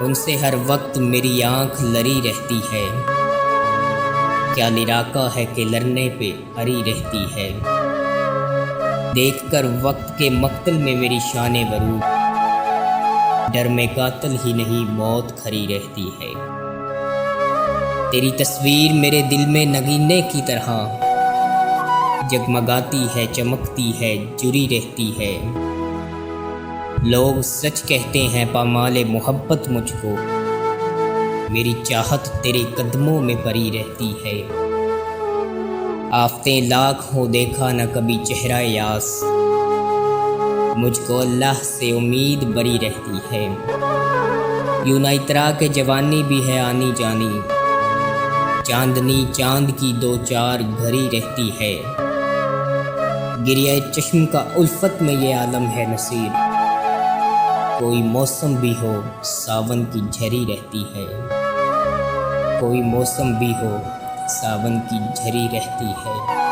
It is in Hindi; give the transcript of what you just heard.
उनसे हर वक्त मेरी आँख लरी रहती है। क्या लिराका है कि लरने पे अड़ी रहती है। देखकर वक्त के मक्तल में मेरी शान वरूद, डर में कातल ही नहीं मौत खड़ी रहती है। तेरी तस्वीर मेरे दिल में नगीने की तरह जगमगाती है, चमकती है, जुड़ी रहती है। लोग सच कहते हैं पामाले मोहब्बत मुझको, मेरी चाहत तेरे कदमों में पड़ी रहती है। आफतें लाख हो देखा न कभी चेहरा यास, मुझको अल्लाह से उम्मीद बड़ी रहती है। यूं ना इतरा के जवानी भी है आनी जानी, चांदनी चांद की दो चार घड़ी रहती है। गिरिया चश्म का उल्फत में ये आलम है नसीब, कोई मौसम भी हो सावन की झरी रहती है। कोई मौसम भी हो सावन की झरी रहती है।